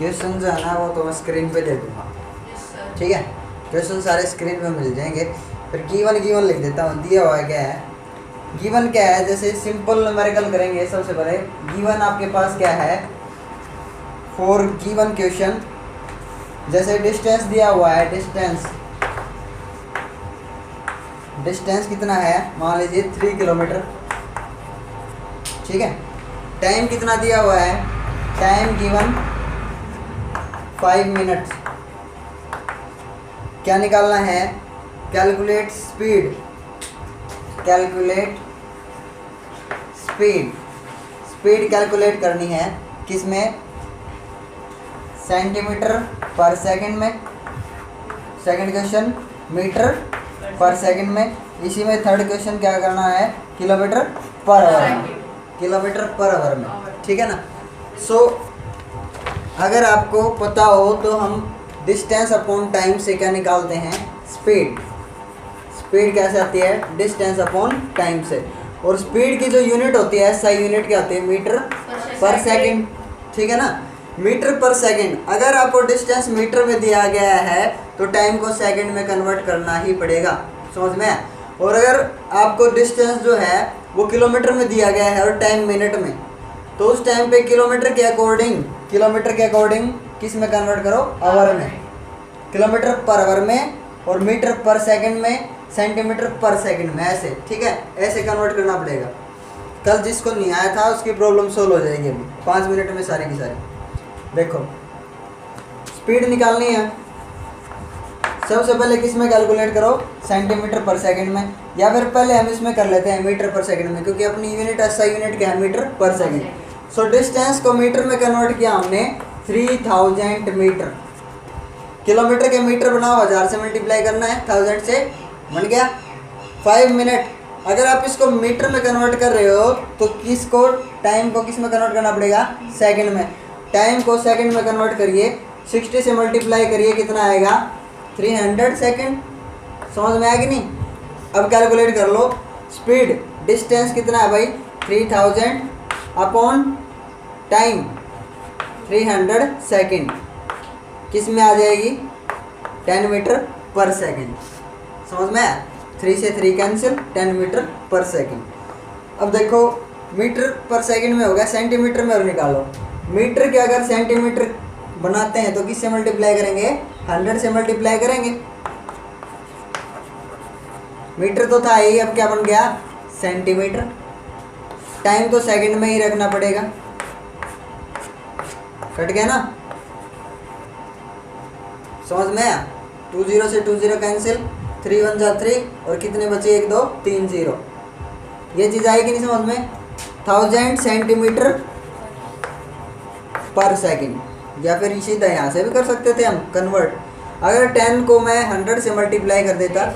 Question जो है ना वो तो मैं स्क्रीन पे दे दूँगा, ठीक है। क्वेश्चन सारे स्क्रीन पे मिल जाएंगे। फिर गिवन लिख देता हूँ। दिया हुआ क्या है, गिवन क्या है, जैसे सिंपल न्यूमेरिकल करेंगे। सबसे पहले गिवन आपके पास क्या है, फॉर गिवन क्वेश्चन जैसे डिस्टेंस दिया हुआ है, डिस्टेंस कितना है, मान लीजिए 3 किलोमीटर, ठीक है। टाइम कितना दिया हुआ है, टाइम गिवन 5 मिनट्स। क्या निकालना है, कैलकुलेट स्पीड, स्पीड कैलकुलेट करनी है किसमें, सेंटीमीटर पर सेकंड में। Second question metre per second में। इसी में थर्ड क्वेश्चन क्या करना है, किलोमीटर पर आवर में, ठीक है ना। सो अगर आपको पता हो तो हम डिस्टेंस अपॉन टाइम से क्या निकालते हैं, स्पीड कैसे आती है, डिस्टेंस अपॉन टाइम से। और स्पीड की जो यूनिट होती है, SI यूनिट क्या होती है, मीटर पर सेकंड, ठीक है ना, मीटर पर सेकंड। अगर आपको डिस्टेंस मीटर में दिया गया है तो टाइम को सेकंड में कन्वर्ट करना ही पड़ेगा, समझ में। और अगर आपको डिस्टेंस जो है वो किलोमीटर में दिया गया है और टाइम मिनट में, तो उस टाइम पे किलोमीटर के अकॉर्डिंग किस में कन्वर्ट करो, आवर में, किलोमीटर पर आवर में, और मीटर पर सेकंड में, सेंटीमीटर पर सेकंड में, ऐसे, ठीक है, ऐसे कन्वर्ट करना पड़ेगा। कल जिसको नहीं आया था उसकी प्रॉब्लम सोल्व हो जाएगी अभी 5 मिनट में सारी की सारी। देखो स्पीड निकालनी है, सबसे पहले किस में कैलकुलेट करो, सेंटीमीटर पर सेकंड में, या फिर पहले हम इसमें कर लेते हैं मीटर पर सेकंड में, क्योंकि अपनी यूनिट SI यूनिट क्या है, metre per second. So distance को मीटर में कन्वर्ट किया हमने 3000 मीटर। किलोमीटर के मीटर बनाओ, 1000 से मल्टीप्लाई करना है, 1000 से बन गया 5 मिनट। अगर आप इसको मीटर में कन्वर्ट कर रहे हो तो किसको, टाइम को किस में कन्वर्ट करना पड़ेगा, सेकंड में। टाइम को सेकंड में कन्वर्ट करिए, 60 से मल्टीप्लाई करिए, कितना आएगा, 300 सेकंड। समझ में आया कि नहीं। अब कैलकुलेट कर लो स्पीड, डिस्टेंस कितना है भाई, 3000 अपॉन टाइम 300 सेकंड, किस में आ जाएगी, 10 मीटर पर सेकंड। समझ में आया, 3 से 3 कैंसिल, 10 मीटर पर सेकंड। अब देखो मीटर पर सेकंड में हो गया, सेंटीमीटर में और निकालो। मीटर के अगर सेंटीमीटर बनाते हैं तो किससे मल्टीप्लाई करेंगे, 100 से मल्टीप्लाई करेंगे। मीटर तो था ही, अब क्या बन गया, सेंटीमीटर। टाइम तो सेकंड में ही रखना पड़ेगा, कट गया ना। समझ में आया, 20 से 20 कैंसिल, 3 1 जा 3, और कितने बचे, 1 2 3 0। ये चीज़ आएगी नहीं समझ में। 1000 सेंटीमीटर पर सेकंड, या फिर सीधा यहाँ से भी कर सकते थे हम कन्वर्ट। अगर 10 को मैं 100 से मल्टीप्लाई कर देता,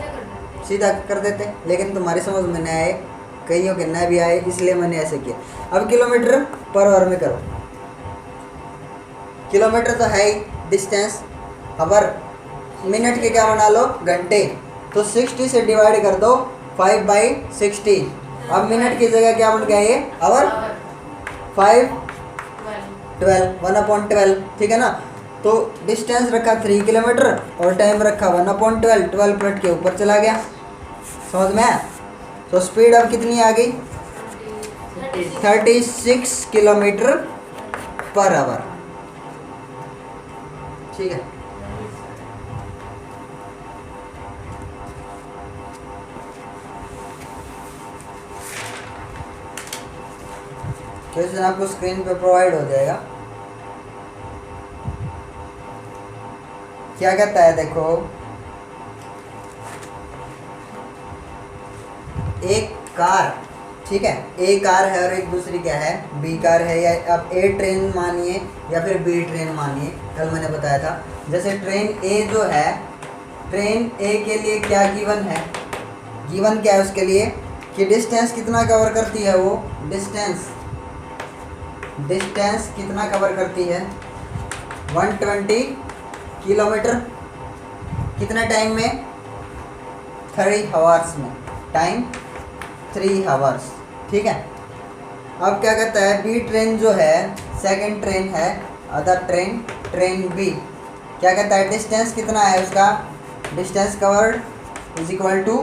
सीधा कर देते, लेकिन तुम्हारी समझ में नहीं आए, कईयों के न भी आए, इसलिए मैंने ऐसे किया। अब किलोमीटर पर आवर में करो, किलोमीटर तो है ही डिस्टेंस, आवर मिनट के क्या बना लो, घंटे, तो 60 से डिवाइड कर दो 5/60। अब मिनट की जगह क्या बन गया ये, आवर, 1/12, ठीक है ना। तो डिस्टेंस रखा 3 किलोमीटर और टाइम रखा 1/12, 12 प्लट के ऊपर चला गया। समझ में आया। तो स्पीड अब कितनी आ गई, 36 किलोमीटर पर आवर, ठीक है। क्वेश्चन आपको स्क्रीन पे प्रोवाइड हो जाएगा। क्या कहता है, देखो एक कार, ठीक है, ए कार है और एक दूसरी क्या है, बी कार है, या आप ए ट्रेन मानिए या फिर बी ट्रेन मानिए। कल मैंने बताया था, जैसे ट्रेन ए जो है, ट्रेन ए के लिए क्या गिवन है, गिवन क्या है उसके लिए कि डिस्टेंस कितना कवर करती है, वो डिस्टेंस कितना कवर करती है, 120 किलोमीटर, कितने टाइम में, 3 आवर्स में, टाइम 3 आवर्स, ठीक है। अब क्या कहता है, बी ट्रेन जो है, सेकंड ट्रेन है, अदर ट्रेन, ट्रेन बी क्या कहता है, डिस्टेंस कितना है उसका, distance covered is equal to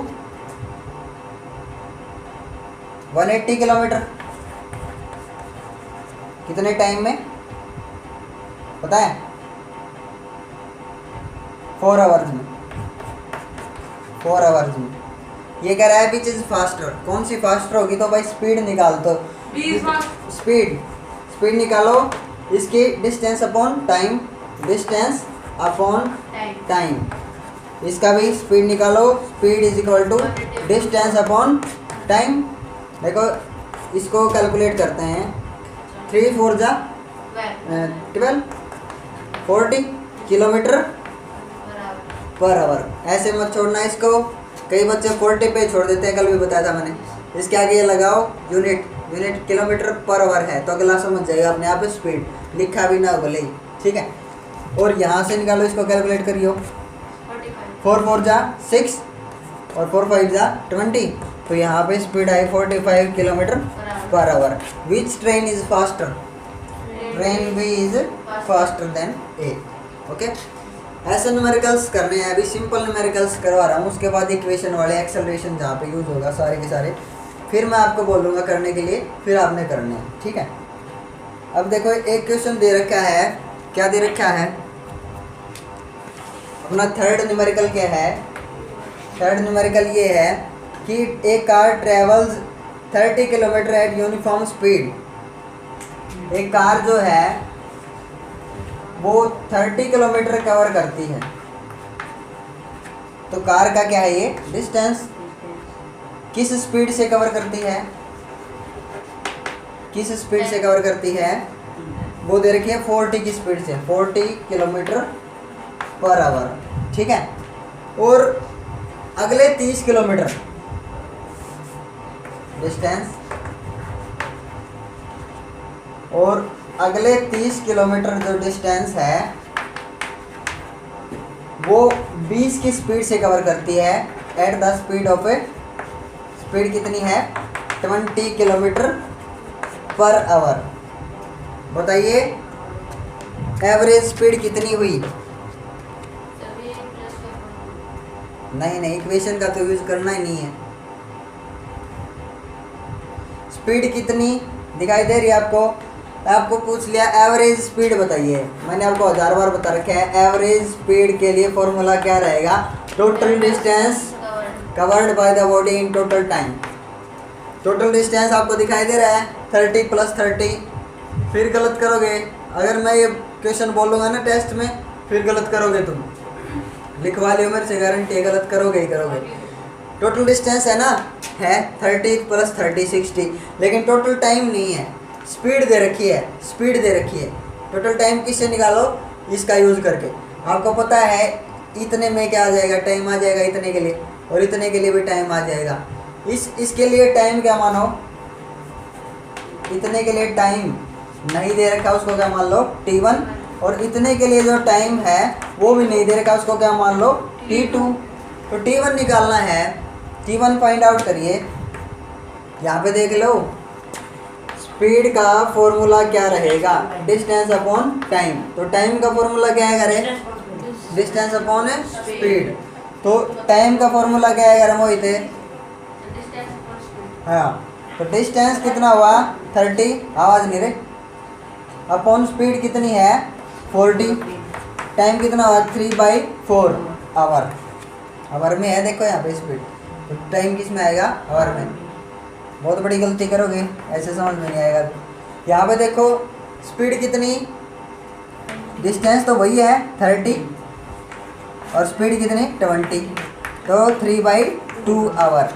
180 kilometre. कितने टाइम में पता है, 4 आवर्स में, 4 आवर्स में। ये कह रहा है विच इज फास्टर, कौन सी फास्टर होगी, तो भाई स्पीड निकाल दो, स्पीड स्पीड निकालो इसकी, distance upon time, distance upon time, इसका भी स्पीड निकालो, speed is equal to distance upon time. देखो इसको कैलकुलेट करते हैं, 3 4 जा 12, 40 किलोमीटर पर आवर। ऐसे मत छोड़ना इसको, कई बच्चे 40 पे छोड़ देते हैं, कल भी बताया था मैंने। इसके आगे ये लगाओ unit, unit kilometre per our है, तो अगला समझ जाएगा अपने आप, स्पीड लिखा भी ना भले ही, ठीक है। और यहाँ से निकालो, इसको कैलकुलेट करियो, 4 4 जा 6 और 4 5 जा 20, तो यहाँ पे स्पीड आई 45 kilometre per hour. Which train is faster, train B is faster than A. Okay, ऐसे न्यूमेरिकल्स करने हैं, अभी सिंपल न्यूमेरिकल्स करवा रहा हूँ, उसके बाद इक्वेशन वाले एक्सेलरेशन जहाँ पे यूज होगा सारे के सारे, फिर मैं आपको बोलूँगा करने के लिए, फिर आपने करने हैं, ठीक है। अब देखो एक क्वेश्चन दे रखा है, क्या दे रखा है अपना थर्ड न्यूमेरिकल क्या है, थर्ड न्यूमेरिकल ये है कि एक car travels 30 kilometre eight uniform speed. एक कार जो है वो 30 किलोमीटर कवर करती है, तो कार का क्या है ये डिस्टेंस, किस स्पीड से कवर करती है, किस स्पीड से कवर करती है, वो दे रखी है 40 की स्पीड से, 40 किलोमीटर पर आवर, ठीक है। और अगले 30 किलोमीटर डिस्टेंस, और अगले 30 किलोमीटर जो डिस्टेंस है वो 20 की स्पीड से कवर करती है, at the speed of A, speed कितनी है 20 किलोमीटर पर आवर। बताइए एवरेज स्पीड कितनी हुई, नहीं इक्वेशन का तो यूज करना ही नहीं है। स्पीड कितनी दिखाई दे रही है आपको, आपको पूछ लिया एवरेज स्पीड बताइए, मैंने आपको 1000 बार बता रखा है, एवरेज स्पीड के लिए फॉर्मूला क्या रहेगा, total distance covered by the body in total time. Total distance आपको दिखाई दे रहा है 30 + 30, फिर गलत करोगे, अगर मैं ये क्वेश्चन बोलूँगा ना टेस्ट में, फिर गलत करोगे तुम, लिखवा लियो मेरे से, गारंटी है गलत करोगे ही करोगे। टोटल डिस्टेंस है ना, है 30 + 30 60, लेकिन टोटल टाइम नहीं है, स्पीड दे रखी है, स्पीड दे रखी है। टोटल टाइम किससे निकालो, इसका यूज़ करके। आपको पता है इतने में क्या आ जाएगा, टाइम आ जाएगा इतने के लिए, और इतने के लिए भी टाइम आ जाएगा। इसके लिए टाइम क्या मानो, इतने के लिए टाइम नहीं दे रखा, उसको क्या मान लो T1, और इतने के लिए जो टाइम है वो भी नहीं दे रखा, उसको क्या मान लो T2। तो T1 निकालना है, T1 फाइंड आउट करिए, यहाँ पे देख लो स्पीड का फॉर्मूला क्या रहेगा, डिस्टेंस अपॉन टाइम। तो टाइम का फॉर्मूला क्या है करें, डिस्टेंस अपॉन स्पीड। तो टाइम का फॉर्मूला क्या है अगर मोहित, हाँ, तो डिस्टेंस कितना हुआ 30, आवाज़ नहीं रही, अपॉन स्पीड कितनी है 40, टाइम कितना हुआ 3/4 आवर, आवर में है देखो यहाँ पे स्पीड, तो टाइम किस में आएगा आवर में। बहुत बड़ी गलती करोगे, ऐसे समझ में नहीं आएगा। यहाँ पे देखो स्पीड कितनी, डिस्टेंस तो वही है 30 और स्पीड कितनी 20, तो 3/2 आवर,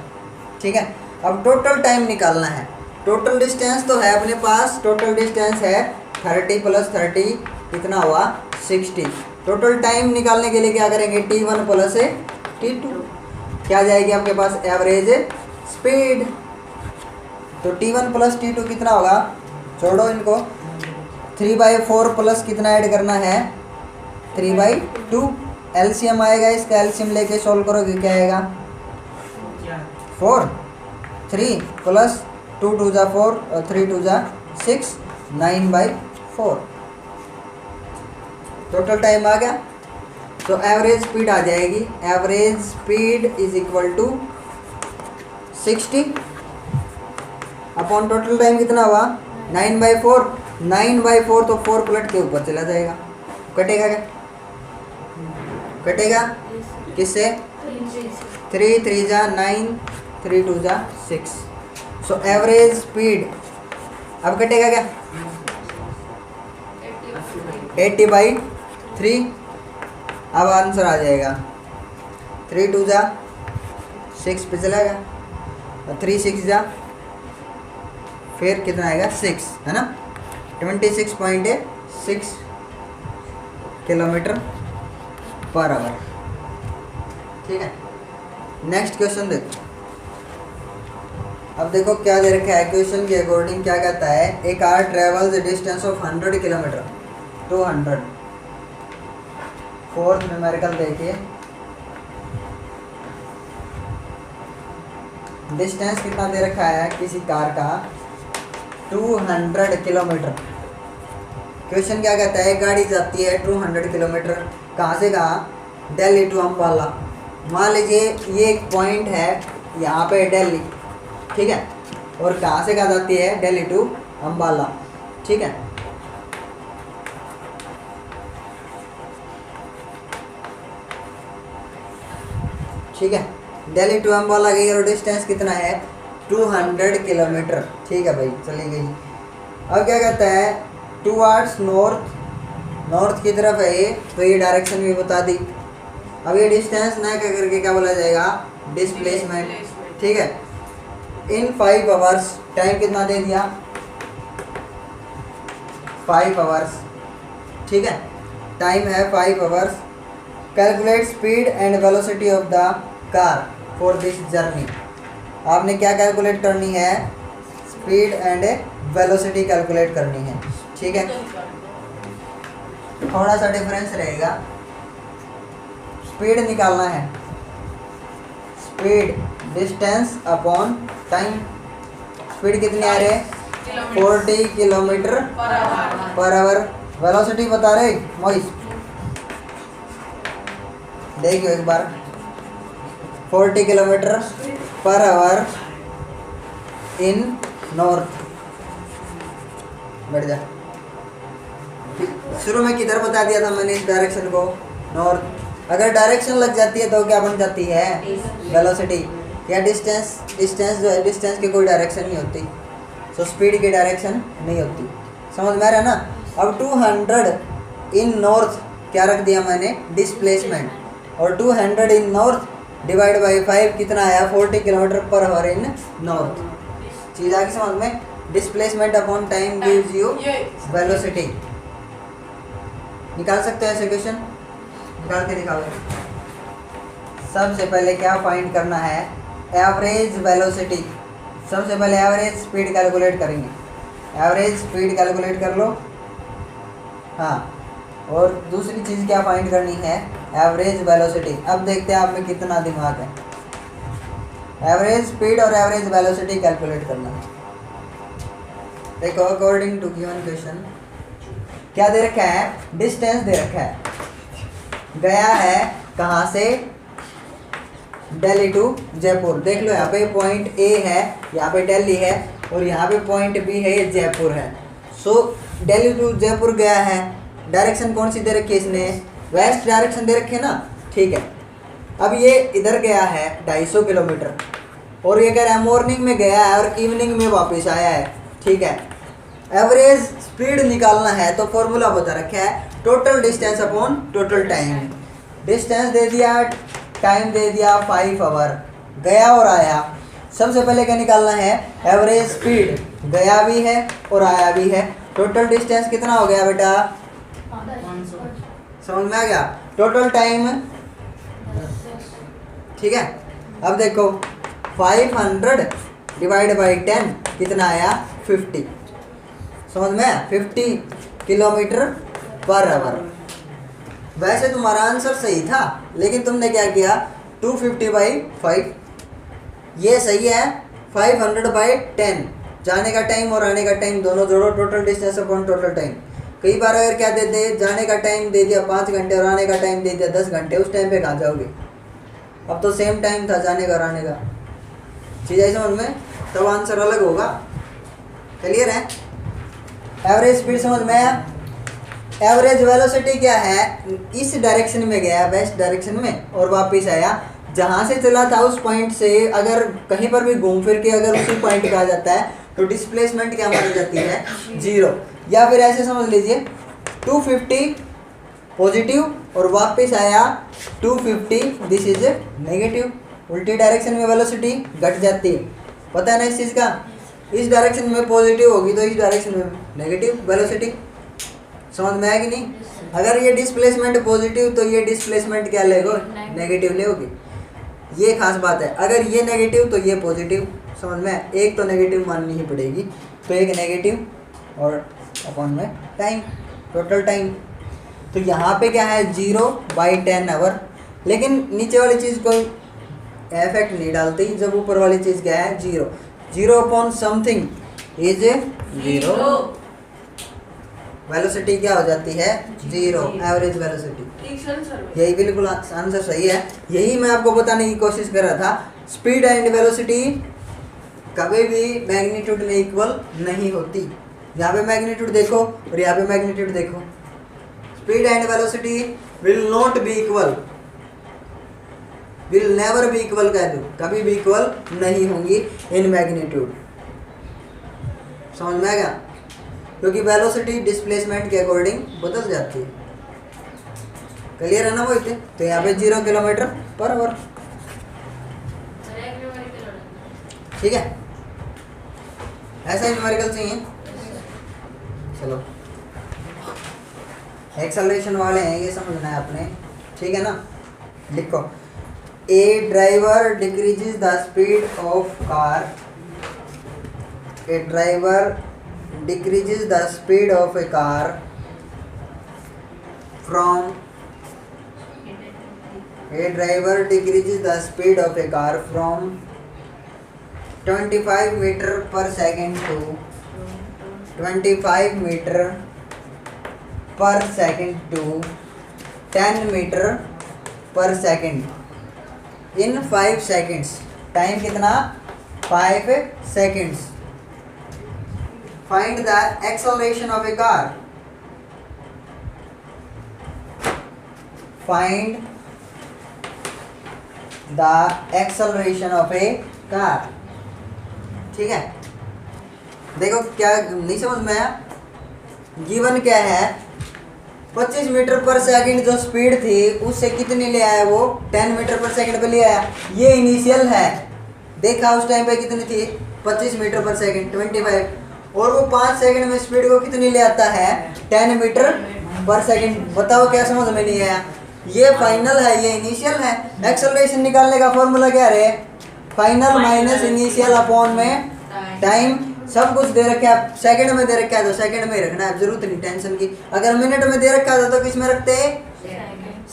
ठीक है। अब टोटल टाइम निकालना है, टोटल डिस्टेंस तो है अपने पास, टोटल डिस्टेंस है 30 + 30 कितना हुआ 60। टोटल टाइम निकालने के लिए क्या करेंगे, T1 + T2, क्या जाएगी आपके पास एवरेज स्पीड। तो T1 + T2 कितना होगा, छोड़ो इनको, 3/4 प्लस कितना ऐड करना है 3/2, एलसीएम आएगा, इसका एलसीएम लेके सोल्व करोगे क्या आएगा 4, 3 + 2 × 2 = 4 और 3 × 2 = 6, 9/4। टोटल टाइम आ गया। तो एवरेज स्पीड आ जाएगी, average speed is equal to 60 upon total time कितना हुआ 9/4। 9/4 तो 4 पलट के ऊपर चला जाएगा, कटेगा क्या? कटेगा किससे? 3 3 जा 9, 3 2 जा 6। सो एवरेज स्पीड अब कटेगा क्या? 80/3। अब आंसर आ जाएगा 3 2 जा 6 पे चला गया, और 3 6 जा फिर कितना आएगा 6, है ना? 26.6 किलोमीटर पर आवर। ठीक है, नेक्स्ट क्वेश्चन देखो। अब देखो क्या दे रखा है क्वेश्चन के अकॉर्डिंग, क्या कहता है, a car travels distance of 100 kilometre 200। Fourth numerical देखिए, डिस्टेंस कितना दे रखा है किसी कार का 200 किलोमीटर। क्वेश्चन क्या कहता है, गाड़ी जाती है 200 किलोमीटर, कहाँ से कहाँ? दिल्ली टू अम्बाला। मान लीजिए ये एक पॉइंट है यहाँ पे दिल्ली, ठीक है, और कहाँ से कहाँ जाती है? दिल्ली टू अम्बाला। ठीक है, ठीक है, दिल्ली टू अम्बाला गई और डिस्टेंस कितना है 200 किलोमीटर। ठीक है भाई, चली गई। अब क्या कहता है, टूवर्ड्स नॉर्थ, नॉर्थ की तरफ है ये, तो ये डायरेक्शन भी बता दी। अब ये डिस्टेंस ना क्या करके क्या बोला जाएगा? डिस्प्लेसमेंट। ठीक है, इन 5 आवर्स, टाइम कितना दे दिया 5 आवर्स। ठीक है, टाइम है 5 hours. Calculate speed and velocity of the car for this journey. आपने क्या कैलकुलेट करनी है? स्पीड एंड वेलोसिटी कैलकुलेट करनी है। ठीक है, थोड़ा सा डिफरेंस रहेगा, स्पीड निकालना है, speed distance upon time. Speed कितनी आ रही है 40 किलोमीटर पर आवर। वेलोसिटी बता रहे मोइस, देखिए एक बार, 40 kilometre per our in north. बैठ जा, शुरू में किधर बता दिया था मैंने इस डायरेक्शन को? नॉर्थ। अगर डायरेक्शन लग जाती है तो क्या बन जाती है? वेलोसिटी। या डिस्टेंस, डिस्टेंस जो है, डिस्टेंस की कोई डायरेक्शन नहीं होती, सो स्पीड की डायरेक्शन नहीं होती। समझ में आ रहा है ना? अब 200 इन नॉर्थ क्या रख दिया मैंने? डिस्प्लेसमेंट। और 200 इन नॉर्थ डिवाइड बाई 5 कितना आया? 40 kilometre per our in north. चीज़ आगे समझ में? Displacement upon time gives you velocity. निकाल सकते हो ऐसे क्वेश्चन? निकाल के दिखाओ। सबसे पहले क्या फाइंड करना है? Average velocity. सबसे पहले एवरेज स्पीड कैलकुलेट करेंगे। एवरेज स्पीड कैलकुलेट कर लो। हाँ, और दूसरी चीज़ क्या फाइंड करनी है? Average velocity. अब देखते हैं आप में कितना दिमाग है। एवरेज स्पीड और एवरेज वेलोसिटी कैलकुलेट करना है। देखो, अकॉर्डिंग टू गिवन क्वेश्चन क्या दे रखा है? डिस्टेंस दे रखा है, गया है कहाँ से? दिल्ली टू जयपुर। देख लो, यहाँ पे पॉइंट ए है, यहाँ पे दिल्ली है, और यहाँ पे पॉइंट बी है, ये जयपुर है। सो दिल्ली टू जयपुर गया है, डायरेक्शन कौन सी दे रखी है इसने? वेस्ट डायरेक्शन दे रखी है ना। ठीक है, अब ये इधर गया है 250 किलोमीटर, और ये कह रहा है मॉर्निंग में गया है और इवनिंग में वापस आया है। ठीक है, एवरेज स्पीड निकालना है तो फॉर्मूला बता रखा है, total distance upon total time. Distance दे दिया, टाइम दे दिया 5 आवर, गया और आया। सबसे पहले क्या निकालना है? एवरेज स्पीड, गया भी है और आया भी है। टोटल डिस्टेंस कितना हो गया बेटा? 500। समझ में आ गया? टोटल टाइम, ठीक है। अब देखो 500 डिवाइड बाई 10 कितना आया? 50। समझ में? 50 किलोमीटर पर आवर। वैसे तुम्हारा आंसर सही था, लेकिन तुमने क्या किया? 250/5 ये सही है। 500/10 जाने का टाइम और आने का टाइम दोनों जोड़ो, total distance upon total time. कई बार अगर क्या देते हैं, जाने का टाइम दे दिया 5 घंटे और आने का टाइम दे दिया 10 घंटे, उस टाइम पे कहाँ जाओगे? अब तो सेम टाइम था जाने का और आने का, चीज़ आई समझ में, तब आंसर अलग होगा। क्लियर है? एवरेज स्पीड समझ में आया? एवरेज वेलोसिटी क्या है? इस डायरेक्शन में गया, वेस्ट डायरेक्शन में, और वापस आया। जहाँ से चला था उस पॉइंट से अगर कहीं पर भी घूम फिर के अगर उसी पॉइंट पे आ जाता है तो डिस्प्लेसमेंट क्या मानी जाती है? 0। या फिर ऐसे समझ लीजिए 250 पॉजिटिव और वापस आया 250, दिस इज नेगेटिव। उल्टी डायरेक्शन में वेलोसिटी घट जाती है, पता है ना इस चीज़ का? इस डायरेक्शन में पॉजिटिव होगी तो इस डायरेक्शन में नेगेटिव वेलोसिटी। समझ में आया कि नहीं? अगर ये डिस्प्लेसमेंट पॉजिटिव तो ये डिस्प्लेसमेंट क्या लेगा? नेगेटिव लेगी। ये खास बात है, अगर ये नेगेटिव तो ये पॉजिटिव। समझ में? एक तो नेगेटिव माननी ही पड़ेगी, तो एक नेगेटिव और अपॉन में टाइम, टोटल टाइम। तो यहाँ पे क्या है? 0/10 आवर। लेकिन नीचे वाली चीज़ कोई इफेक्ट नहीं डालती, जब ऊपर वाली चीज़ क्या है? 0। 0 अपॉन समथिंग इज 0। वेलोसिटी क्या हो जाती है? 0, एवरेज वेलोसिटी। यही बिल्कुल आंसर सही है। यही मैं आपको बताने की कोशिश कर रहा था, स्पीड एंड वेलोसिटी कभी भी मैग्नीट्यूड में इक्वल नहीं होती। यहाँ पे मैग्नीट्यूड देखो और यहाँ पे मैग्नीट्यूड देखो, speed and velocity will not be equal, will never be equal, कह दूँ कभी भी इक्वल नहीं होंगी इन मैग्नीट्यूड। समझ में आएगा? क्योंकि वेलोसिटी डिस्प्लेसमेंट के अकॉर्डिंग बदल जाती है। क्लियर है ना वो? तो यहाँ पे 0 किलोमीटर पर आवर। ठीक है, ऐसा न्यूमेरिकल चाहिए। चलो एक्सेलरेशन वाले हैं, ये समझना है आपने, ठीक है ना? लिखो, a driver decreases the speed of car, a driver decreases the speed of a car from a driver decreases the speed of a car from 25 meter per second to 25 meter per second to 10 meter per second in 5 seconds। Time कितना? 5 seconds। Find the acceleration of a car. Find the acceleration of a car. ठीक है, देखो क्या नहीं समझ में आया? Given क्या है? 25 मीटर पर सेकंड जो स्पीड थी उससे कितनी ले आया वो? 10 मीटर पर सेकंड पे ले आया। ये इनिशियल है, देखा उस टाइम पे कितनी थी? 25 मीटर पर सेकंड 25, और वो 5 सेकंड में स्पीड को कितनी ले आता है? 10 मीटर पर सेकंड। बताओ क्या समझ में नहीं आया? ये फाइनल है, ये इनिशियल है। एक्सेलरेशन निकालने का फॉर्मूला क्या है? फाइनल माइनस इनिशियल अपॉन में टाइम। सब कुछ दे रखा है, सेकंड में दे रखा है तो सेकंड में ही रखना है, जरूरत नहीं टेंशन की। अगर मिनट में दे रखा था तो किस में रखते हैं?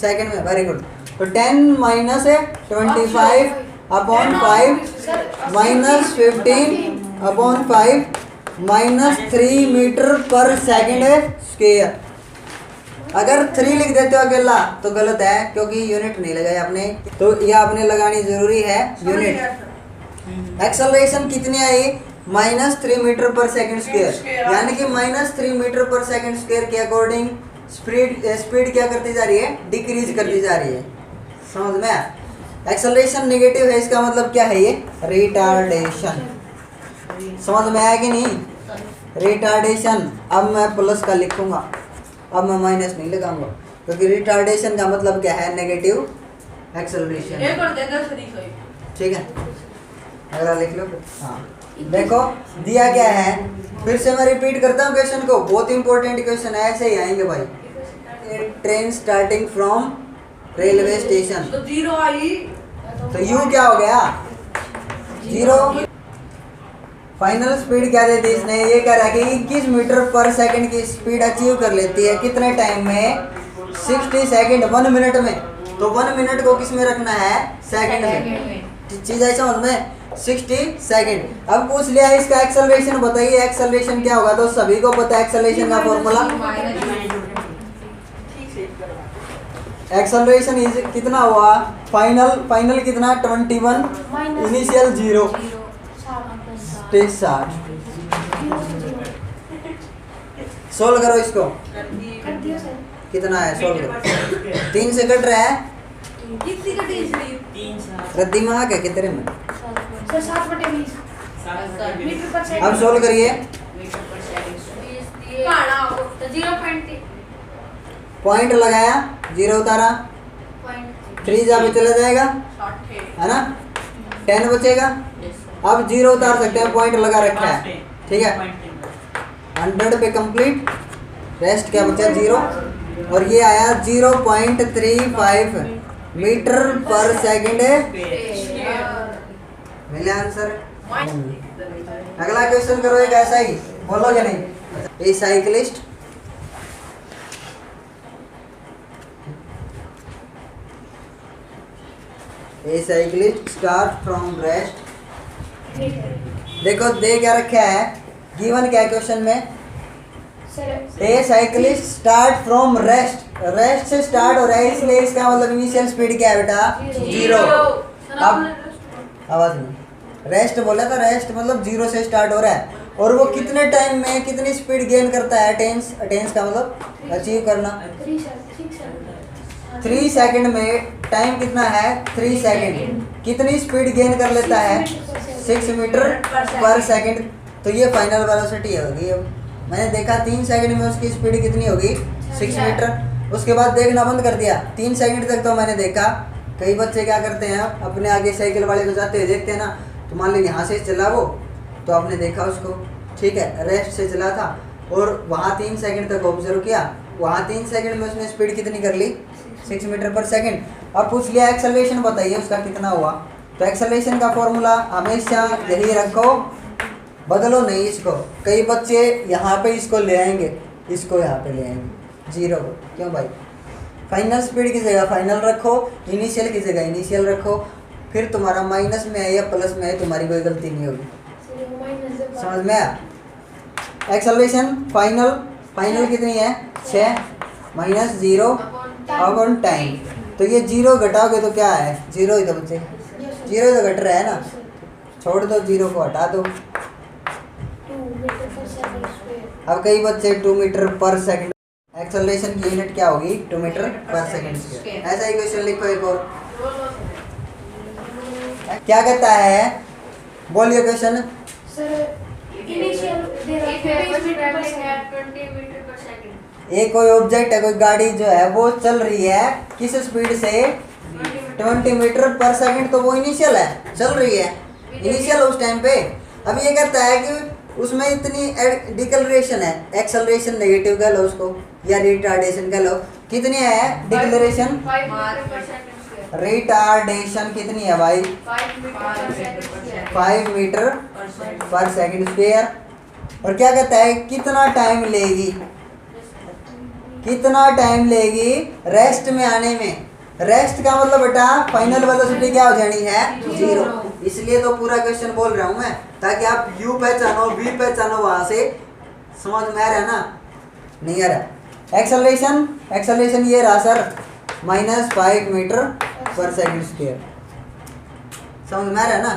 सेकंड में। Very good. तो 10 minus 25 upon 5 minus 15 upon 5 minus 3 metre per second square. अगर 3 लिख देते हो अकेला तो गलत है, क्योंकि यूनिट नहीं लगाई आपने, तो यह आपने लगानी जरूरी है यूनिट। एक्सेलरेशन कितनी आई? -3 मीटर पर सेकंड स्क्वायर, यानी कि -3 मीटर पर सेकंड स्क्वायर के अकॉर्डिंग स्पीड क्या करती जा रही है? डिक्रीज करती जा रही है। समझ में आया? एक्सेलरेशन नेगेटिव है, इसका मतलब क्या है? ये रिटार्डेशन। समझ में आया कि नहीं? रिटार्डेशन। अब मैं प्लस का लिखूंगा, अब मैं माइनस नहीं लगाऊंगा, क्योंकि रिटार्डेशन का मतलब क्या है? Negative acceleration. ठीक है, अगला लिख लो। हाँ देखो दिया क्या है, फिर से मैं रिपीट करता हूँ क्वेश्चन को, बहुत इंपॉर्टेंट क्वेश्चन है, ऐसे ही आएंगे भाई। Train starting from railway station, तो 0 आई, तो यू क्या हो गया? 0। फाइनल स्पीड क्या दे दी इसने? ये कह रहा है कि 21 मीटर पर सेकंड की स्पीड अचीव कर लेती है कितने टाइम में? 60 सेकंड, 1 मिनट में। तो 1 मिनट को किस में रखना है? सेकंड में। चीज आई समझ में? 60 सेकंड। अब पूछ लिया इसका एक्सेलरेशन बताइए, एक्सेलरेशन क्या होगा? तो सभी को पता है एक्सेलरेशन का फॉर्मूला। एक्सेलरेशन इज कितना हुआ? फाइनल कितना? 21, इनिशियल 0, 60। सोल्व करो इसको, कितना है सोल्व करो। 3 से कट रहा है, रद्दी दिमाग है कितने में? अब सोल्व करिए। पॉइंट लगाया, 0 उतारा, 3 जहाँ पे चला जाएगा है ना, 10 बचेगा। अब 0 उतार सकते हैं, पॉइंट लगा रखा है, ठीक है। 100 पे कंप्लीट, रेस्ट क्या बचा? 0। और ये आया 0.35 मीटर पर सेकंड मिले आंसर। अगला क्वेश्चन करो, एक ऐसा ही, बोलोगे नहीं? ए साइकिलिस्ट स्टार्ट फ्रॉम रेस्ट। देखो दे क्या रखा है, गिवन क्या क्वेश्चन में? ए साइकिलिस्ट स्टार्ट फ्रॉम रेस्ट से स्टार्ट हो रहा है, इसलिए इसका मतलब इनिशियल स्पीड क्या है बेटा? 0। अब आवाज में रेस्ट बोला था, रेस्ट मतलब 0 से स्टार्ट हो रहा है, और वो कितने टाइम में कितनी स्पीड गेन करता है? अटेंस का मतलब अचीव करना। 3 सेकंड में टाइम कितना है? 3 सेकंड। कितनी स्पीड गेन कर लेता है? 6 मीटर पर सेकंड। तो ये फाइनल वेलोसिटी होगी। अब मैंने देखा 3 सेकंड में उसकी स्पीड कितनी होगी? 6 मीटर। उसके बाद देखना बंद कर दिया। 3 सेकंड तक तो मैंने देखा। कई बच्चे क्या करते हैं, अपने आगे साइकिल वाले को जाते हुए देखते हैं ना, तो मान लो यहाँ से चला वो, तो आपने देखा उसको, ठीक है, रेस्ट से चला था और वहाँ 3 सेकंड तक ऑब्जर्व किया, वहाँ 3 सेकंड में उसने स्पीड कितनी कर ली? 6 मीटर पर सेकंड। अब पूछ लिया एक्सेलरेशन बताइए उसका कितना हुआ? तो एक्सेलरेशन का फॉर्मूला हमेशा यही रखो, बदलो नहीं इसको। कई बच्चे यहाँ पे इसको ले आएंगे, इसको यहाँ पे ले आएंगे 0। क्यों भाई? फाइनल स्पीड की जगह फाइनल रखो, इनिशियल की जगह इनिशियल रखो, फिर तुम्हारा माइनस में है या प्लस में है, तुम्हारी कोई गलती नहीं होगी। समझ में आया? एक्सेलरेशन फाइनल कितनी है? 6 माइनस 0 अपॉन टाइम। तो ये 0 घटाओगे तो क्या है? 0 ही तो बचे, 0 ही तो घट रहा है ना, छोड़ दो, 0 को हटा दो। अब कई बच्चे 2 मीटर पर सेकंड, एक्सेलरेशन की यूनिट क्या होगी? 2 मीटर पर सेकंड स्क्वायर। ऐसा ही क्वेश्चन लिखो एक और। क्या कहता है, बोलिए क्वेश्चन। एक कोई ऑब्जेक्ट है, कोई गाड़ी जो है वो चल रही है किस स्पीड से? 20 मीटर पर सेकंड। तो वो इनिशियल है, चल रही है इनिशियल उस टाइम पे। अब ये कहता है कि उसमें इतनी डिक्लेरेशन है, एक्सेलरेशन नेगेटिव कह लो उसको या रिटार्डेशन कह लो, कितनी है डिक्लेरेशन? रिटार्डेशन कितनी है भाई? 5 मीटर पर सेकंड स्क्वायर। और क्या कहता है कितना टाइम लेगी? कितना टाइम लेगी रेस्ट में आने में? रेस्ट का मतलब बेटा फाइनल वेलोसिटी क्या हो जानी है? 0। इसलिए तो पूरा क्वेश्चन बोल रहा हूँ मैं, ताकि आप U पहचानो, V पहचानो, वहां से समझ में आ रहा है ना? नहीं आ रहा? एक्सेलरेशन ये रहा sir, -5 metre per second square. समझ में आ रहा है ना?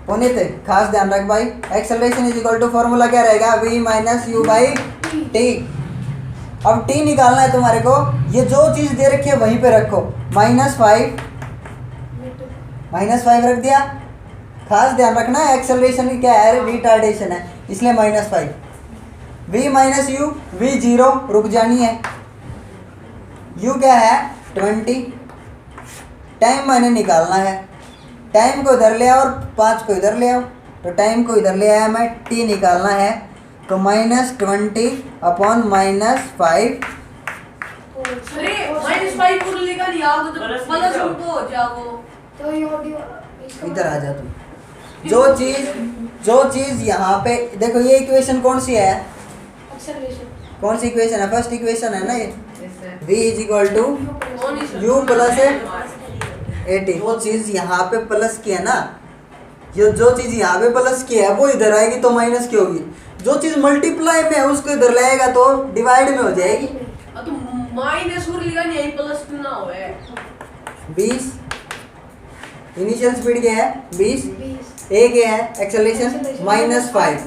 पुनीत खास ध्यान रख भाई, acceleration is equal to formula क्या रहेगा? V minus U by T। अब T निकालना है तुम्हारे को, ये जो चीज दे रखी है वहीं पे रखो। -5 रख दिया। खास ध्यान रखना एक्सेलरेशन क्या है? रिटार्डेशन है, इसलिए -5। V माइनस U, V 0 रुक जानी है, U क्या है? 20। टाइम मैंने निकालना है, टाइम को इधर ले आओ और 5 को इधर ले आओ। तो टाइम को इधर ले आया मैं, T निकालना है, तो -20 अपॉन -5। इधर आ जा तुम। जो चीज यहाँ पे देखो, ये इक्वेशन कौन सी है? कौन सी इक्वेशन है? फर्स्ट इक्वेशन है ना ये, V is equal to U plus 80। वो चीज यहाँ पे प्लस की है ना, ये जो चीज़ यहाँ पे प्लस की है वो इधर आएगी तो माइनस की होगी, जो चीज़ मल्टीप्लाई में है उसको इधर लाएगा तो डिवाइड में हो जाएगी। तो माइनस और लिखा नहीं प्लस ना हो है 20 इनिशियल स्पीड क्या है 20, ए क्या है एक्सेलरेशन -5,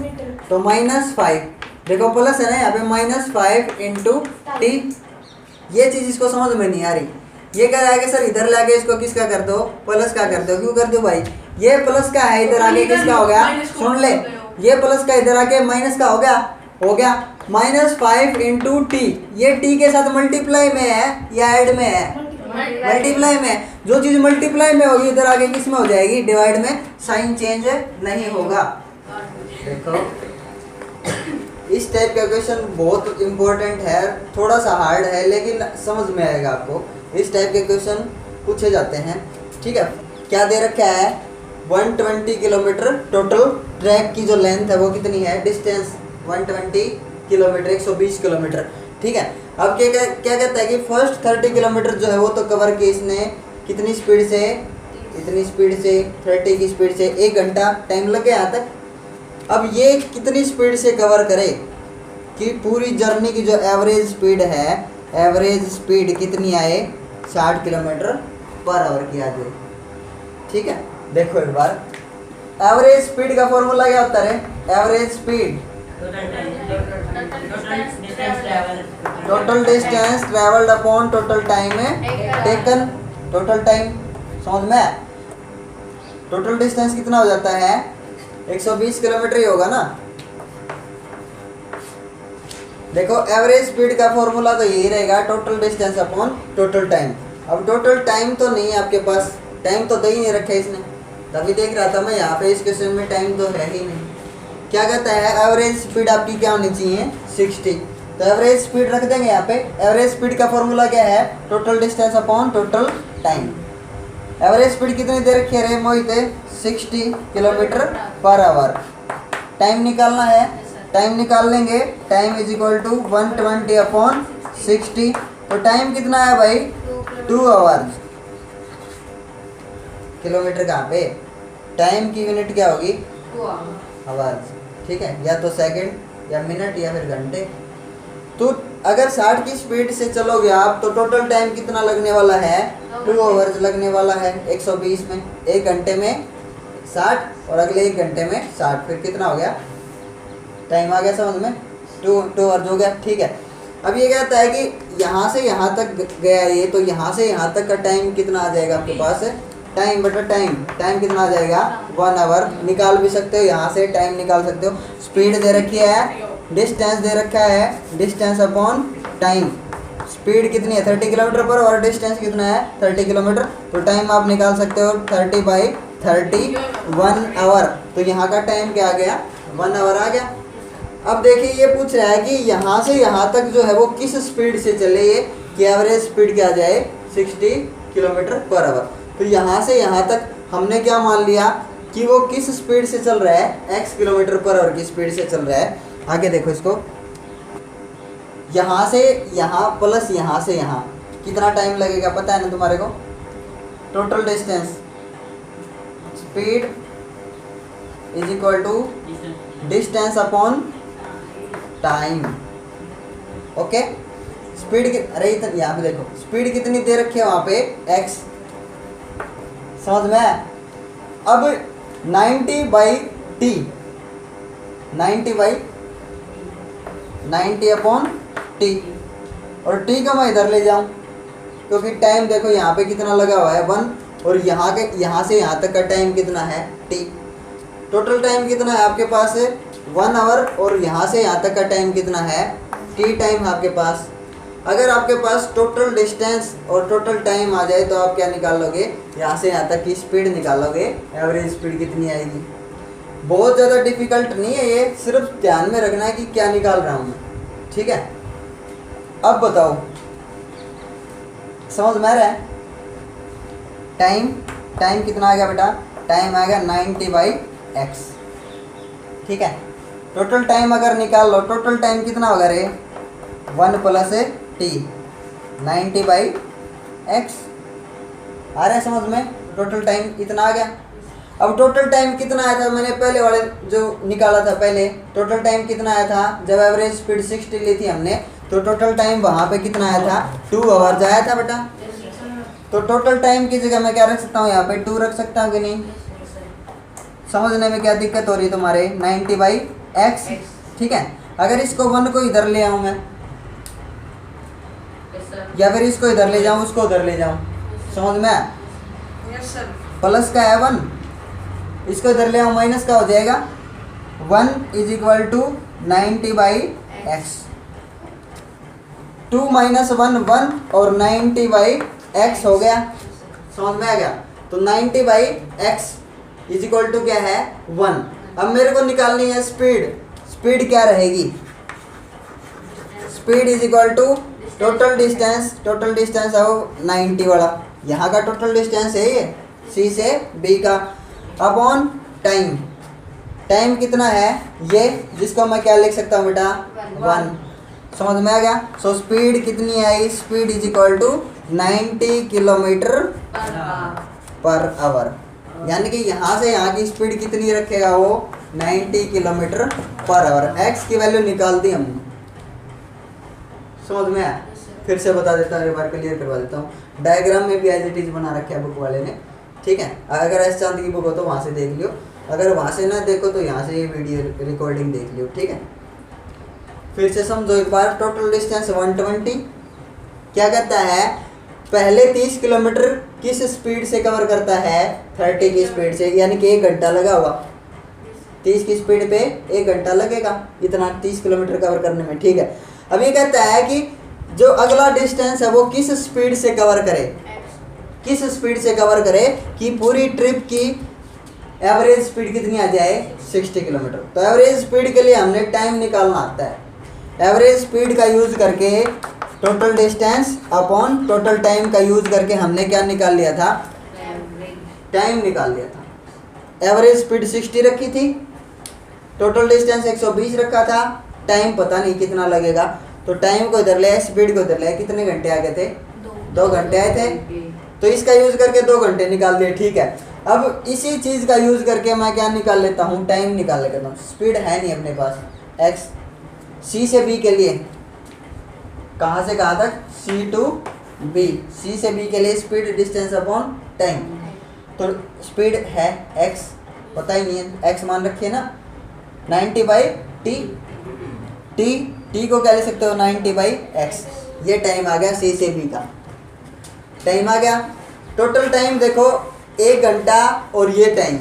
तो -5 देखो प्लस है ना यहाँ पे -5 इंटू टी। ये चीज़ इसको समझ में नहीं आ रही, ये कह रहा है कि सर इधर लाके इसको किसका कर दो प्लस का कर दो, क्यों कर दो भाई, ये प्लस का है इधर आके किसका हो गया, सुन ले, ये प्लस का इधर आके माइनस का हो गया -5 इंटू टी, ये टी के साथ मल्टीप्लाई में है या ऐड में है, मल्टीप्लाई में, जो चीज मल्टीप्लाई में होगी इधर आगे किस में हो जाएगी डिवाइड में, साइन चेंज नहीं होगा। देखो इस टाइप का क्वेश्चन बहुत इंपॉर्टेंट है, थोड़ा सा हार्ड है लेकिन समझ में आएगा आपको, इस टाइप के क्वेश्चन पूछे जाते हैं। ठीक है, क्या दे रखा है 120 किलोमीटर टोटल ट्रैक की जो लेंथ है वो कितनी है, डिस्टेंस 120 किलोमीटर 120 किलोमीटर। ठीक है, अब क्या कहता है कि फर्स्ट 30 किलोमीटर जो है वो तो कवर किए इसने कितनी स्पीड से, इतनी स्पीड से 30 की स्पीड से, 1 घंटा टाइम लग गया यहाँ तक। अब ये कितनी स्पीड से कवर करे कि पूरी जर्नी की जो एवरेज स्पीड है, एवरेज स्पीड कितनी आए 60 किलोमीटर पर आवर की आ जाए। ठीक है, देखो एक बार एवरेज स्पीड का फॉर्मूला क्या होता है, average speed total distance travelled upon total time taken, total time समझ में, टोटल डिस्टेंस कितना हो जाता है 120 किलोमीटर ही होगा ना। देखो एवरेज स्पीड का फॉर्मूला तो यही रहेगा, total distance upon total time. अब टोटल टाइम तो नहीं है आपके पास, टाइम तो दे ही नहीं रखा है इसने, तभी देख रहा था मैं यहाँ पे इस क्वेश्चन में टाइम तो है ही नहीं। क्या कहता है एवरेज स्पीड आपकी क्या होनी चाहिए 60, तो एवरेज स्पीड रख देंगे यहाँ पे। एवरेज स्पीड का फॉर्मूला क्या है, total distance upon total time. Average speed कितनी दे रखी है Mohit, 60 kilometre per hour. Time निकालना है, टाइम निकाल लेंगे, time is equal to 120 upon 60, तो टाइम कितना है भाई 2 आवर्स। किलोमीटर कहाँ पे, टाइम की यूनिट क्या होगी आवर्स। ठीक है, या तो सेकंड या मिनट या फिर घंटे। तो अगर 60 की स्पीड से चलोगे आप तो टोटल टाइम कितना लगने वाला है 2 आवर्स लगने वाला है 120 में, 1 घंटे में 60 और अगले 1 घंटे में 60, फिर कितना हो गया टाइम आ गया समझ में, 2 आवर्स हो गया। ठीक है, अब ये कहता है कि यहाँ से यहाँ तक गया ये, तो यहाँ से यहाँ तक का टाइम कितना आ जाएगा आपके पास, टाइम बटा टाइम, टाइम कितना आ जाएगा 1 आवर। निकाल भी सकते हो यहाँ से, टाइम निकाल सकते हो। स्पीड दे रखी है, डिस्टेंस दे रखा है, डिस्टेंस अपॉन टाइम। स्पीड कितनी है 30 किलोमीटर पर और डिस्टेंस कितना है 30 किलोमीटर, तो टाइम आप निकाल सकते हो 30/30 1 आवर। तो यहाँ का टाइम क्या आ गया 1 आवर आ गया। अब देखिए ये पूछ रहा है कि यहाँ से यहाँ तक जो है वो किस स्पीड से चले, ये कि एवरेज स्पीड क्या आ जाए 60 किलोमीटर पर आवर। तो यहाँ से यहाँ तक हमने क्या मान लिया कि वो किस स्पीड से चल रहा है, x किलोमीटर पर आवर की स्पीड से चल रहा है। आगे देखो इसको, यहाँ से यहाँ प्लस यहाँ से यहाँ कितना टाइम लगेगा पता है ना तुम्हारे को, total distance speed is equal to distance upon time. Okay, speed अरे यहाँ पे देखो स्पीड कितनी दे रखी है वहाँ पे x, समझ में। अब 90/t 90 अपॉन t, और t का मैं इधर ले जाऊं क्योंकि टाइम देखो यहाँ पे कितना लगा हुआ है 1, और यहाँ से यहाँ तक का टाइम कितना है t। टोटल टाइम कितना है आपके पास 1 आवर, और यहाँ से यहाँ तक का टाइम कितना है t टाइम आपके पास। अगर आपके पास टोटल डिस्टेंस और टोटल टाइम आ जाए तो आप क्या निकालोगे, यहाँ से यहाँ तक की स्पीड निकालोगे, एवरेज स्पीड कितनी आएगी। बहुत ज़्यादा डिफिकल्ट नहीं है ये, सिर्फ ध्यान में रखना है कि क्या निकाल रहा हूँ मैं। ठीक है, अब बताओ समझ में आ रहा है। टाइम कितना आ गया बेटा, टाइम आ गया 90/x। ठीक है, टोटल टाइम अगर निकाल लो, टोटल टाइम कितना होगा रे 1 + t 90/x। आ रहा है समझ में, टोटल टाइम इतना आ गया। अब टोटल टाइम कितना आया था, मैंने पहले वाले जो निकाला था पहले, टोटल टाइम कितना आया था जब एवरेज स्पीड 60 ली थी हमने, तो टोटल टाइम वहाँ पे कितना आया था 2 आवर्स आया था बेटा। तो टोटल टाइम की जगह मैं क्या रख सकता हूँ, यहाँ पे 2 रख सकता हूँ कि नहीं। समझने में क्या दिक्कत हो रही है तुम्हारे, 90/x, ठीक है। अगर इसको 1 को इधर ले आऊँ मैं, या फिर इसको इधर ले जाऊँ, उसको उधर ले जाऊँ, समझ में आया। Yes sir. प्लस का है 1, इसको इधर ले आऊँ, माइनस का हो जाएगा 1 = 90/x। 2 - 1 1 और 90/x हो गया, समझ में आ गया। तो 90/x = क्या है 1। अब मेरे को निकालनी है स्पीड। स्पीड क्या रहेगी, speed = total distance, total distance है वो 90 वाला, यहाँ का टोटल डिस्टेंस है ये C से B का, अपॉन टाइम। टाइम कितना है ये, जिसको मैं क्या लिख सकता हूँ बेटा 1। समझ में आ गया। सो स्पीड कितनी आई, स्पीड = 90 km/h, यानी कि यहाँ से यहाँ की स्पीड कितनी रखेगा वो 90 km/h। x की वैल्यू निकाल दी हमने, समझ में आया। फिर से बता देता हूँ, एक बार क्लियर करवा देता हूँ। डायग्राम में भी एज इट इज बना रखा है बुक वाले ने, ठीक है। अगर एस चांद की बुक हो तो वहाँ से देख लियो, अगर वहाँ से ना देखो तो यहाँ से ये वीडियो रिकॉर्डिंग देख लियो, ठीक है। फिर से समझो एक बार। टोटल डिस्टेंस 120 क्या कहता है, पहले 30 किलोमीटर किस स्पीड से कवर करता है 30 की स्पीड से, यानी कि 1 घंटा लगा हुआ। 30 की स्पीड पे 1 घंटा लगेगा इतना 30 किलोमीटर कवर करने में, ठीक है। अब ये कहता है कि जो अगला डिस्टेंस है वो किस स्पीड से कवर करे, किस स्पीड से कवर करे कि पूरी ट्रिप की एवरेज स्पीड कितनी आ जाए 60 किलोमीटर। तो एवरेज स्पीड के लिए हमने टाइम निकालना आता है। एवरेज स्पीड का यूज़ करके total distance upon total time का यूज़ करके हमने क्या निकाल लिया था, टाइम निकाल लिया था। एवरेज स्पीड 60 रखी थी, टोटल डिस्टेंस 120 रखा था, टाइम पता नहीं कितना लगेगा, तो टाइम को इधर ले, स्पीड को इधर ले, कितने घंटे आ गए थे 2 घंटे आए थे। तो इसका यूज़ करके 2 घंटे निकाल दिए, ठीक है। अब इसी चीज़ का यूज़ करके मैं क्या निकाल लेता हूँ, टाइम निकाल लेता हूँ। स्पीड है नहीं अपने पास, x C से B के लिए, कहाँ से कहाँ तक C to B, C से B के लिए स्पीड डिस्टेंस अपॉन टाइम। तो स्पीड है x, पता ही नहीं है, x मान रखिए ना 90/t, t को क्या ले सकते हो 90/x। ये टाइम आ गया C से B का, टाइम आ गया। टोटल टाइम देखो 1 घंटा और ये टाइम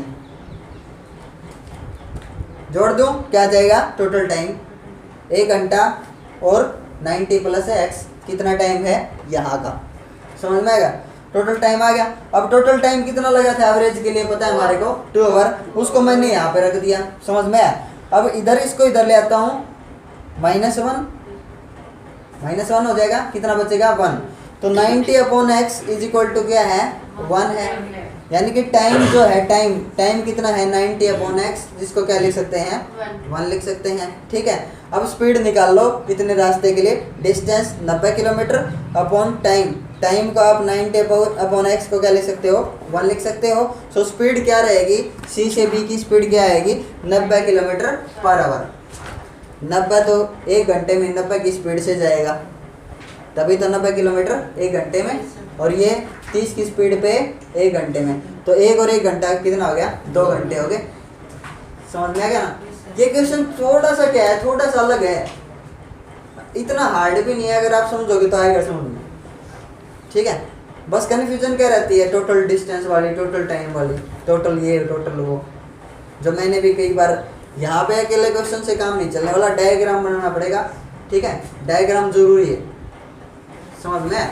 जोड़ दूं क्या जाएगा, टोटल टाइम 1 घंटा और 90 + x कितना टाइम है यहाँ का, समझ में आएगा। टोटल टाइम आ गया। अब टोटल टाइम कितना लगा था एवरेज के लिए पता है हमारे को 2 आवर, उसको मैंने यहाँ पे रख दिया, समझ में आया। अब इधर इसको इधर ले आता हूँ, -1 हो जाएगा, कितना बचेगा 1। तो 90/x = क्या है 1 है, यानी कि टाइम जो है टाइम कितना है 90/x, जिसको क्या लिख सकते हैं 1 लिख सकते हैं, ठीक है। अब स्पीड निकाल लो इतने रास्ते के लिए, डिस्टेंस 90 किलोमीटर अपॉन टाइम को आप 90/x को क्या लिख सकते हो 1 लिख सकते हो। सो स्पीड क्या रहेगी, C से B की स्पीड क्या आएगी 90 km/h। 90 तो 1 घंटे में 90 की स्पीड से जाएगा, तभी तो 90 किलोमीटर 1 घंटे में, और ये 30 की स्पीड पे 1 घंटे में, तो 1 और 1 घंटा कितना हो गया 2 घंटे हो गए। समझ में आ गया ना। ये क्वेश्चन थोड़ा सा क्या है, थोड़ा सा अलग है, इतना हार्ड भी नहीं है, अगर आप समझोगे तो आएगा समझ में, ठीक है। बस कन्फ्यूजन क्या रहती है, टोटल डिस्टेंस वाली, टोटल टाइम वाली, टोटल ये टोटल वो। जो मैंने भी कई बार, यहाँ पे अकेले क्वेश्चन से काम नहीं चलने वाला, डायग्राम बनाना पड़ेगा, ठीक है। डायग्राम जरूरी है, समझ में।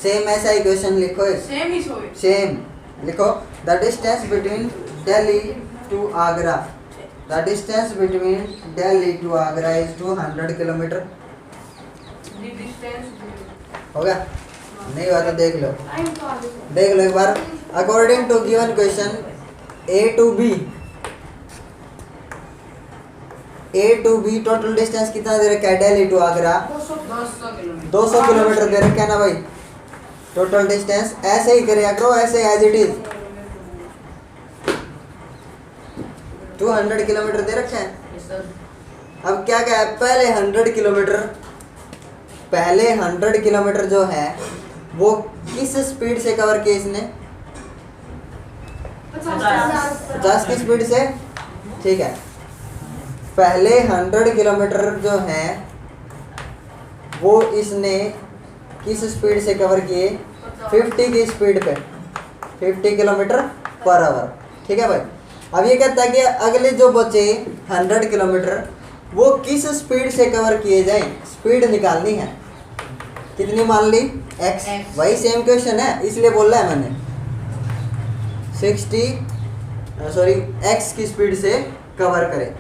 सेम ऐसा ही क्वेश्चन लिखो, सेम लिखो। The distance between Delhi to Agra, the distance between Delhi to Agra is 200 kilometre. हो गया, नहीं हुआ तो देख लो एक बार। According to given question A to B, A to B total distance कितना दे रखा है, Delhi to Agra 200 kilometre 200 kilometre दे रखा है ना भाई। टोटल डिस्टेंस ऐसे ही करेगा करो, ऐसे एज इट इज 200 किलोमीटर दे रखा है। Yes sir. अब क्या क्या है, पहले 100 किलोमीटर जो है वो किस स्पीड से कवर किया इसने, 50 की स्पीड से। ठीक है, पहले 100 किलोमीटर जो है वो इसने किस स्पीड से कवर किए, 50 की स्पीड पे, 50 किलोमीटर पर आवर। ठीक है भाई। अब ये कहता है कि अगले जो बचे 100 किलोमीटर वो किस स्पीड से कवर किए जाएं, स्पीड निकालनी है। कितनी मान ली, x। वही सेम क्वेश्चन है इसलिए बोल रहा है मैंने, x की स्पीड से कवर करें।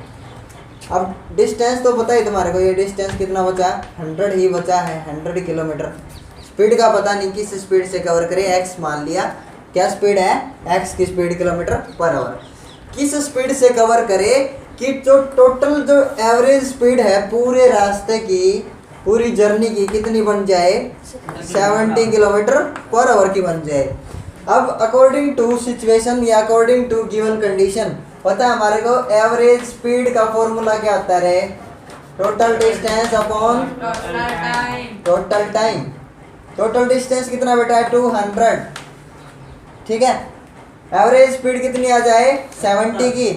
अब डिस्टेंस तो पता ही तुम्हारे को, ये डिस्टेंस कितना बचा, 100 ही बचा है, 100 किलोमीटर। स्पीड का पता नहीं किस स्पीड से कवर करें, x मान लिया। क्या स्पीड है, x की स्पीड किलोमीटर पर आवर। किस स्पीड से कवर करे कि जो टोटल जो एवरेज स्पीड है पूरे रास्ते की, पूरी जर्नी की कितनी बन जाए, 70 किलोमीटर पर आवर की बन जाए। अब अकॉर्डिंग टू सिचुएशन या अकॉर्डिंग टू गिवन कंडीशन पता है हमारे को एवरेज स्पीड का फॉर्मूला क्या होता है, total distance upon total time. Total distance कितना बेटा है, 200। ठीक है, एवरेज स्पीड कितनी आ जाए, 70 की।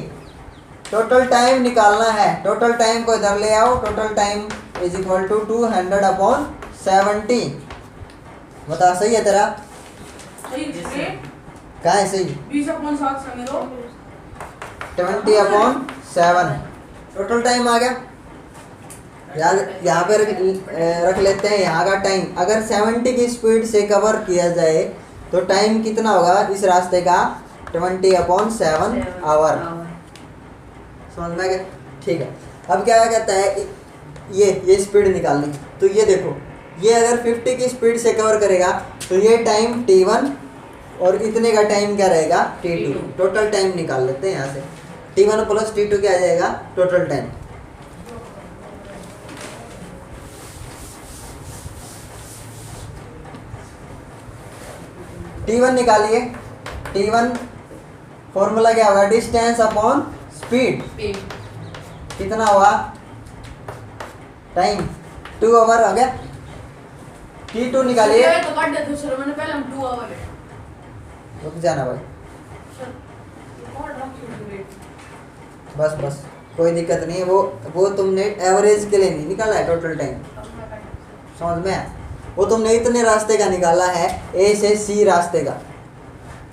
टोटल टाइम निकालना है, टोटल टाइम को इधर ले आओ, total time is equal to 200 upon 70। बता सही है तेरा, कहाँ है सही, 20/7 समझो, 20 अपॉन 7 टोटल टाइम आ गया। यहाँ पे रख लेते हैं यहाँ का टाइम। अगर 70 की स्पीड से कवर किया जाए तो टाइम कितना होगा इस रास्ते का, 20/7 आवर। समझ में गया। ठीक है, अब क्या कहता है, ये स्पीड निकालनी। तो ये देखो, ये अगर 50 की स्पीड से कवर करेगा तो ये टाइम t1 और इतने का टाइम क्या रहेगा, t2। टोटल टाइम निकाल लेते हैं यहाँ से, t1 प्लस t2 क्या आ जाएगा, टोटल टाइम। t1 निकालिए, t1 फॉर्मूला क्या होगा, डिस्टेंस अपॉन स्पीड। कितना हुआ, टाइम 2 आवर हो गया। t2 निकालिए, तो काट दे दूसरा, मैंने पहले हम 2 आवर है। रुक जाना भाई, बस कोई दिक्कत नहीं है। वो तुमने एवरेज के लिए नहीं निकाला है टोटल टाइम, समझ में आया? वो तुमने इतने रास्ते का निकाला है, ए से सी रास्ते का।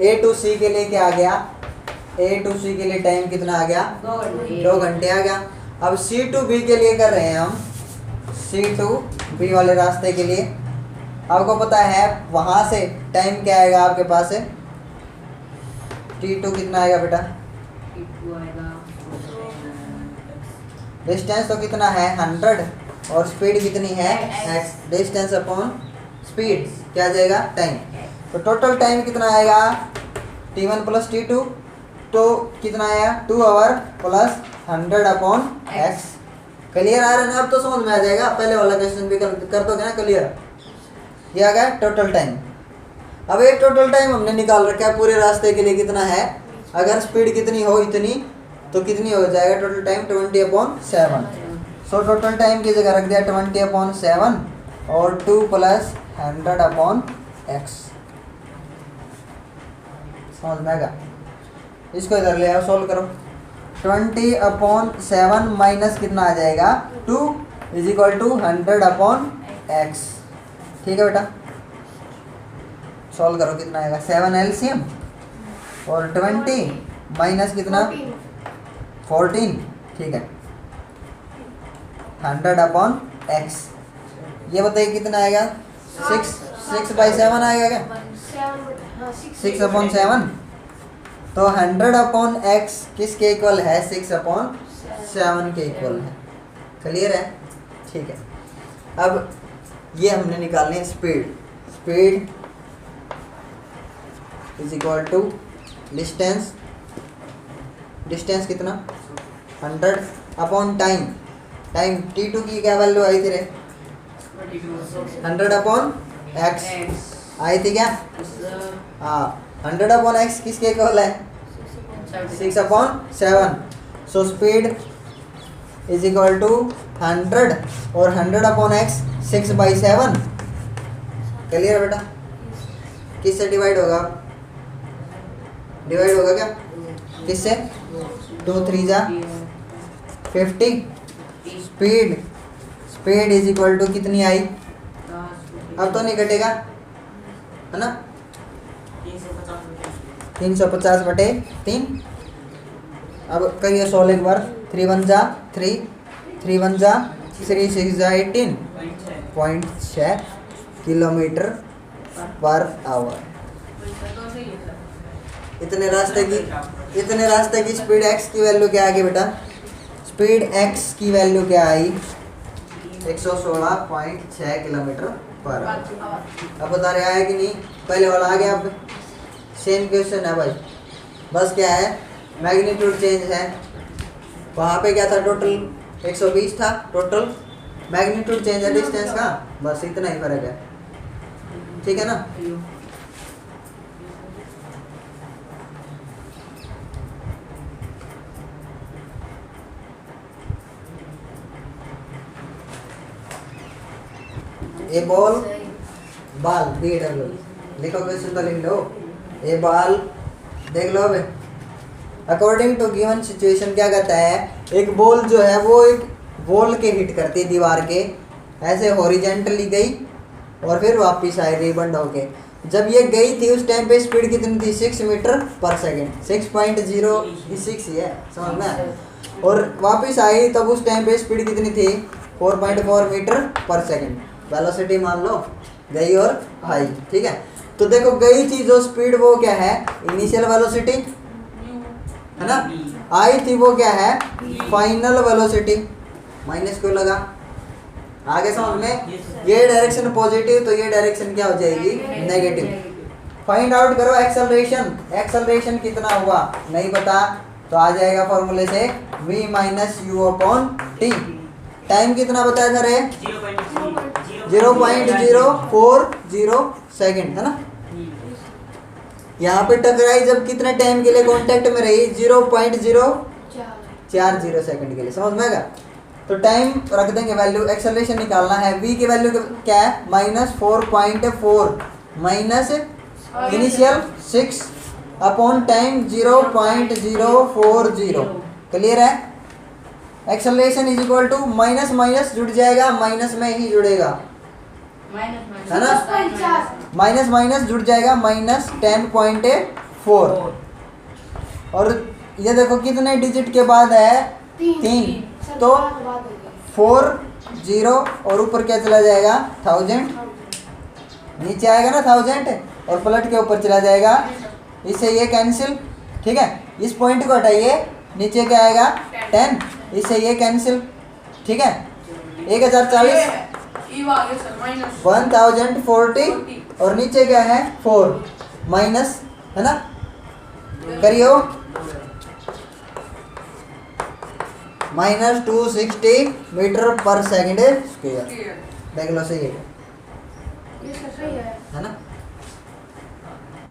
ए टू सी के लिए क्या आ गया, ए टू सी के लिए टाइम कितना आ गया, 2 घंटे आ गया। अब सी टू बी के लिए कर रहे हैं हम, सी टू बी वाले रास्ते के लिए आपको पता है वहाँ से टाइम क्या आएगा आपके पास है, t2 कितना आएगा बेटा, डिस्टेंस तो कितना है 100 और स्पीड कितनी है x, डिस्टेंस अपॉन स्पीड क्या आ जाएगा, टाइम। तो टोटल टाइम कितना आएगा, t1 प्लस t2, तो कितना आया 2 hour plus 100 upon x। Clear आ रहा है ना, अब तो समझ में आ जाएगा। पहले वाला क्वेश्चन भी कर दोगे ना क्लियर। ये आ गया टोटल टाइम। अब एक टोटल टाइम हमने निकाल रखा है पूरे रास्ते के लिए कितना है, अगर स्पीड कितनी हो इतनी तो कितनी हो जाएगा total time 20/7। So total time की जगह रख दिया 20/7 और 2 प्लस 100 अपॉन x। समझ में आएगा, इसको इधर ले आओ, सॉल्व करो। 20/7 माइनस कितना आ जाएगा 2 is equal to 100 upon x। ठीक है बेटा, सॉल्व करो कितना आएगा, 7 LCM और 20 माइनस कितना 14। ठीक है, 100 अपॉन x। ये बताइए कितना आएगा, 6/7 आएगा क्या, 6/7। तो 100 अपॉन x किसके इक्वल है, 6/7 के इक्वल है। क्लियर है, ठीक है। अब ये हमने निकालनी है speed. Speed is equal to distance, distance कितना 100 अपॉन टाइम। टाइम t2 की क्या वैल्यू आई थी रे? 100 अपॉन एक्स आई थी क्या? हाँ 100 अपॉन एक्स किसके इक्वल है? 6 upon 7। So speed is equal to 100 और 100 अपॉन एक्स 6/7। क्लियर बेटा? किससे डिवाइड होगा? डिवाइड होगा क्या? किससे? 2 3 जा 50। स्पीड इज इक्वल टू कितनी आई? अब तो नहीं कटेगा है ना? 350/3। अब करिए 16 एक बार। 3 1 जा 3, 3 1 जा 3, 6 जा 18.6 किलोमीटर पर आवर। इतने रास्ते की स्पीड x की वैल्यू क्या आ गई बेटा? स्पीड x की वैल्यू क्या आई? 116.6 किलोमीटर पर आवर। अब बता रहे आया कि नहीं? पहले वाला आ गया। अब सेम क्वेश्चन है भाई, बस क्या है मैग्नीट्यूड चेंज है। वहाँ पे क्या था? टोटल 120 था टोटल। मैग्नीट्यूड चेंज है डिस्टेंस का, बस इतना ही फर्क है। ठीक है ना? ए बॉल बाल BW लिखो, क्वेश्चन तो लिख लो। ए बॉल देख लो। अब अकॉर्डिंग टू गिवन सिचुएशन क्या कहता है? एक बॉल जो है वो एक वॉल के हिट करती है, दीवार के ऐसे हॉरिजेंटली गई और फिर वापस आई रिबंड होके। जब ये गई थी उस टाइम पे स्पीड कितनी थी? 6 मीटर पर सेकेंड। 6.06 ही है, समझ में? और वापस आई तब उस टाइम पे स्पीड कितनी थी? 4.4 मीटर पर सेकेंड। वेलोसिटी मान लो गई और आई। ठीक है, तो देखो गई थी जो स्पीड वो क्या है? इनिशियल वेलोसिटी है ना? आई थी वो क्या है? Final velocity. माइनस क्यों लगा? आगे समझ में? ये डायरेक्शन पॉजिटिव तो ये डायरेक्शन क्या हो जाएगी? नेगेटिव। फाइंड आउट करो एक्सेलरेशन। एक्सेलरेशन कितना हुआ? नहीं पता तो आ जाएगा फॉर्मूले से v minus you upon T. Time कितना बताया था रे? 0.040 सेकेंड है ना? यहाँ पे टकराई जब कितने टाइम के लिए कांटेक्ट में रही? 0.040 सेकंड के लिए। समझ में आएगा? तो टाइम रख देंगे वैल्यू। एक्सेलरेशन निकालना है। v की वैल्यू क्या है? -4.4 minus initial 6 upon time 0.040। Clear है? Acceleration is equal to minus minus जुड़ जाएगा, माइनस में ही जुड़ेगा है ना? माइनस माइनस जुड़ जाएगा, -10.4। और ये देखो कितने डिजिट के बाद है? 3। तो 4 0 और ऊपर क्या चला जाएगा? 1000 नीचे आएगा ना 1000 और पलट के ऊपर चला जाएगा। इससे ये कैंसिल। ठीक है, इस पॉइंट को हटाइए, नीचे क्या आएगा? 10। इससे ये कैंसिल। ठीक है, 1040 1040 और नीचे क्या है? 4 माइनस है ना? करियो -260 मीटर पर सेकेंड स्क्वायर। देख लो सही है ना?